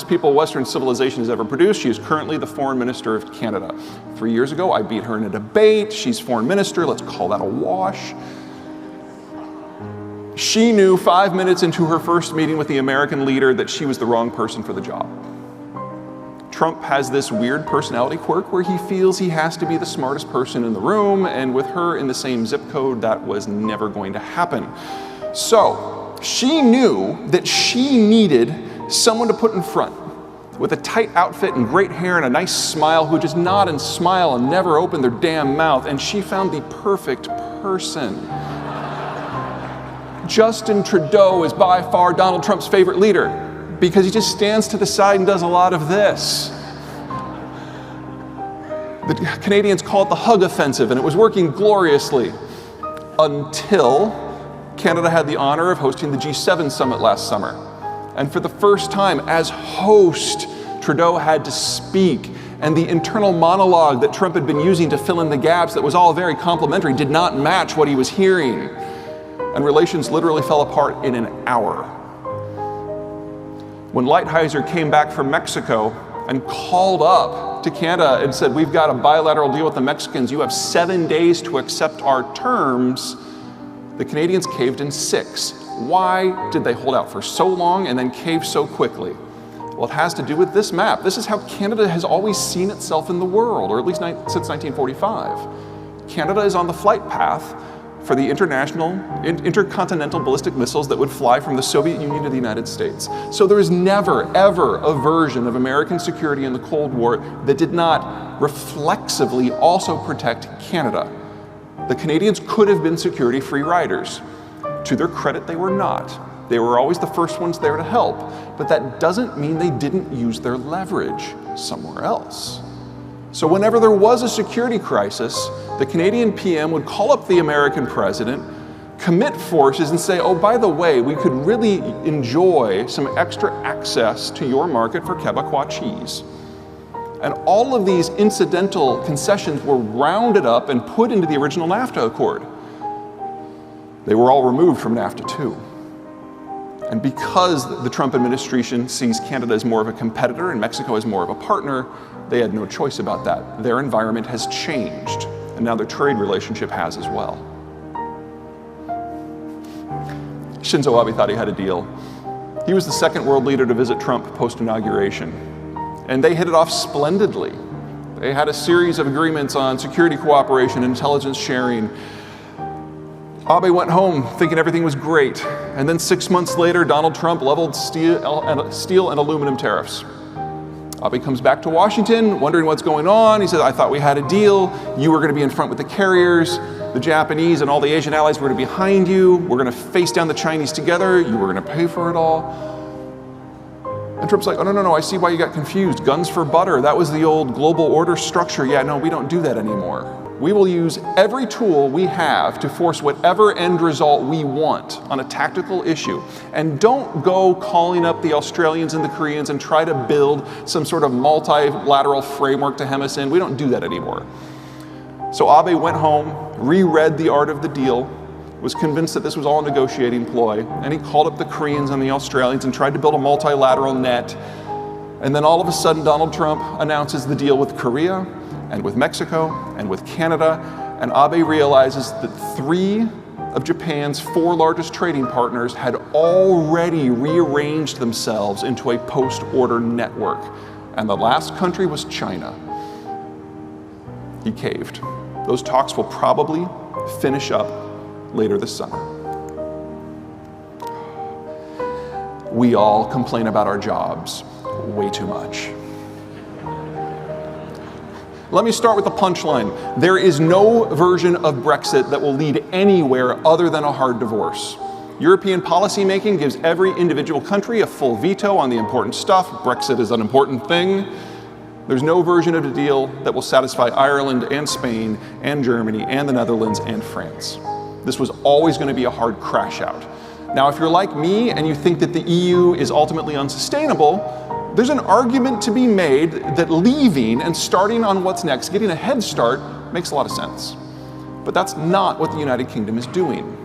People Western civilization has ever produced. She is currently the foreign minister of Canada. 3 years ago, I beat her in a debate. She's foreign minister. Let's call that a wash. She knew 5 minutes into her first meeting with the American leader that she was the wrong person for the job. Trump has this weird personality quirk where he feels he has to be the smartest person in the room, and with her in the same zip code, that was never going to happen. So she knew that she needed someone to put in front with a tight outfit and great hair and a nice smile who just nod and smile and never open their damn mouth, and she found the perfect person. Justin Trudeau is by far Donald Trump's favorite leader because he just stands to the side and does a lot of this. The Canadians call it the hug offensive, and it was working gloriously until Canada had the honor of hosting the G7 summit last summer. And for the first time, as host, Trudeau had to speak. And the internal monologue that Trump had been using to fill in the gaps that was all very complimentary did not match what he was hearing. And relations literally fell apart in an hour. When Lighthizer came back from Mexico and called up to Canada and said, "We've got a bilateral deal with the Mexicans, you have 7 days to accept our terms," the Canadians caved in 6. Why did they hold out for so long and then cave so quickly? Well, it has to do with this map. This is how Canada has always seen itself in the world, or at least since 1945. Canada is on the flight path for the intercontinental ballistic missiles that would fly from the Soviet Union to the United States. So there is never, ever a version of American security in the Cold War that did not reflexively also protect Canada. The Canadians could have been security-free riders. To their credit, they were not. They were always the first ones there to help, but that doesn't mean they didn't use their leverage somewhere else. So whenever there was a security crisis, the Canadian PM would call up the American president, commit forces, and say, "Oh, by the way, we could really enjoy some extra access to your market for Quebecois cheese." And all of these incidental concessions were rounded up and put into the original NAFTA Accord. They were all removed from NAFTA too. And because the Trump administration sees Canada as more of a competitor and Mexico as more of a partner, they had no choice about that. Their environment has changed, and now their trade relationship has as well. Shinzo Abe thought he had a deal. He was the second world leader to visit Trump post-inauguration, and they hit it off splendidly. They had a series of agreements on security cooperation, intelligence sharing. Abe went home thinking everything was great, and then 6 months later, Donald Trump leveled steel and aluminum tariffs. Abe comes back to Washington, wondering what's going on. He says, "I thought we had a deal. You were going to be in front with the carriers. The Japanese and all the Asian allies were going to be behind you. We're going to face down the Chinese together. You were going to pay for it all." And Trump's like, "Oh, no, I see why you got confused. Guns for butter. That was the old global order structure. Yeah, no, we don't do that anymore. We will use every tool we have to force whatever end result we want on a tactical issue. And don't go calling up the Australians and the Koreans and try to build some sort of multilateral framework to hem us in. We don't do that anymore." So Abe went home, reread The Art of the Deal, was convinced that this was all a negotiating ploy, and he called up the Koreans and the Australians and tried to build a multilateral net. And then all of a sudden, Donald Trump announces the deal with Korea, and with Mexico, and with Canada, and Abe realizes that 3 of Japan's 4 largest trading partners had already rearranged themselves into a post-order network, and the last country was China. He caved. Those talks will probably finish up later this summer. We all complain about our jobs way too much. Let me start with the punchline. There is no version of Brexit that will lead anywhere other than a hard divorce. European policymaking gives every individual country a full veto on the important stuff. Brexit is an important thing. There's no version of the deal that will satisfy Ireland and Spain and Germany and the Netherlands and France. This was always going to be a hard crash out. Now, if you're like me and you think that the EU is ultimately unsustainable, there's an argument to be made that leaving and starting on what's next, getting a head start, makes a lot of sense. But that's not what the United Kingdom is doing.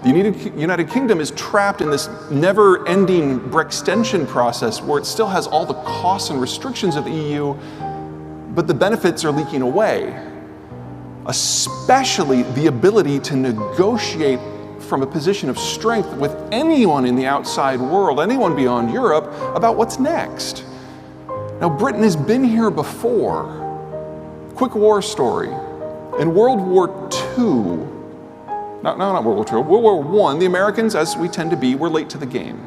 The United Kingdom is trapped in this never-ending Brextension process where it still has all the costs and restrictions of the EU, but the benefits are leaking away, especially the ability to negotiate from a position of strength with anyone in the outside world, anyone beyond Europe, about what's next. Now, Britain has been here before. Quick war story. In World War II, not World War II, World War I, the Americans, as we tend to be, were late to the game.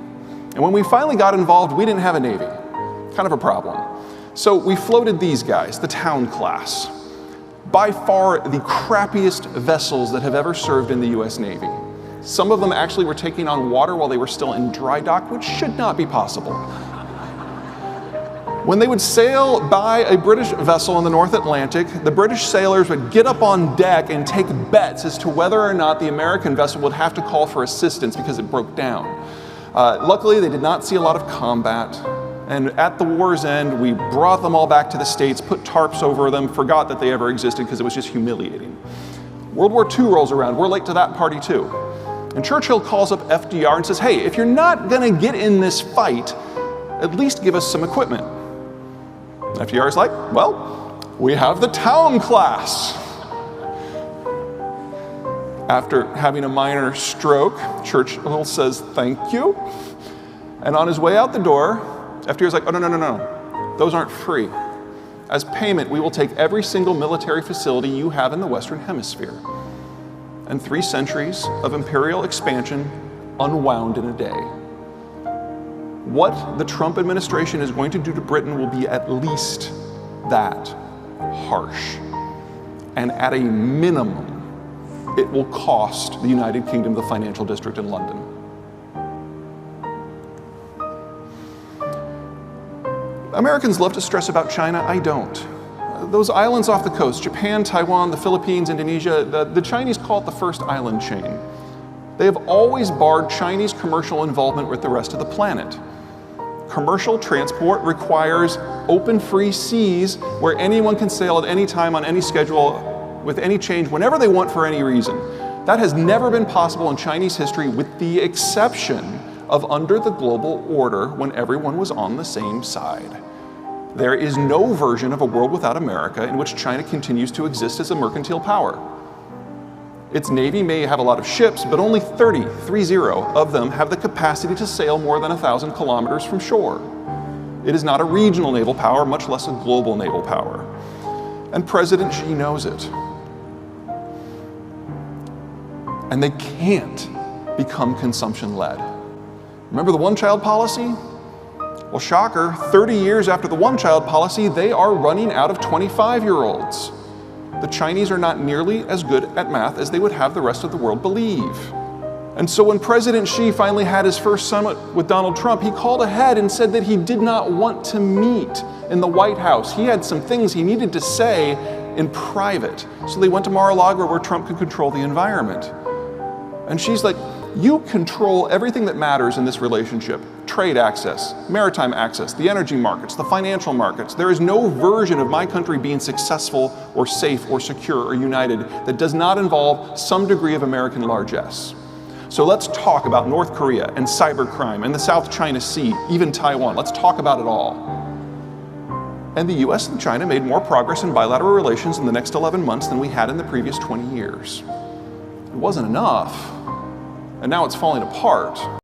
And when we finally got involved, we didn't have a Navy. Kind of a problem. So we floated these guys, the Town class. By far the crappiest vessels that have ever served in the US Navy. Some of them actually were taking on water while they were still in dry dock, which should not be possible. When they would sail by a British vessel in the North Atlantic, the British sailors would get up on deck and take bets as to whether or not the American vessel would have to call for assistance because it broke down. Luckily, they did not see a lot of combat. And at the war's end, we brought them all back to the States, put tarps over them, forgot that they ever existed because it was just humiliating. World War II rolls around. We're late to that party too. And Churchill calls up FDR and says, hey, if you're not going to get in this fight, at least give us some equipment. FDR is like, well, we have the Town class. After having a minor stroke, Churchill says, thank you. And on his way out the door, FDR's like, oh, no. Those aren't free. As payment, we will take every single military facility you have in the Western Hemisphere. And 3 centuries of imperial expansion unwound in a day. What the Trump administration is going to do to Britain will be at least that harsh. And at a minimum, it will cost the United Kingdom the financial district in London. Americans love to stress about China. I don't. Those islands off the coast, Japan, Taiwan, the Philippines, Indonesia, the Chinese call it the first island chain. They have always barred Chinese commercial involvement with the rest of the planet. Commercial transport requires open, free seas where anyone can sail at any time on any schedule with any change whenever they want for any reason. That has never been possible in Chinese history with the exception of under the global order when everyone was on the same side. There is no version of a world without America in which China continues to exist as a mercantile power. Its navy may have a lot of ships, but only 30 of them have the capacity to sail more than 1,000 kilometers from shore. It is not a regional naval power, much less a global naval power. And President Xi knows it. And they can't become consumption-led. Remember the one-child policy? Well, shocker, 30 years after the one-child policy, they are running out of 25-year-olds. The Chinese are not nearly as good at math as they would have the rest of the world believe. And so when President Xi finally had his first summit with Donald Trump, he called ahead and said that he did not want to meet in the White House. He had some things he needed to say in private. So they went to Mar-a-Lago where Trump could control the environment. And Xi's like, you control everything that matters in this relationship. Trade access, maritime access, the energy markets, the financial markets. There is no version of my country being successful or safe or secure or united that does not involve some degree of American largesse. So let's talk about North Korea and cybercrime and the South China Sea, even Taiwan. Let's talk about it all. And the US and China made more progress in bilateral relations in the next 11 months than we had in the previous 20 years. It wasn't enough. And now it's falling apart.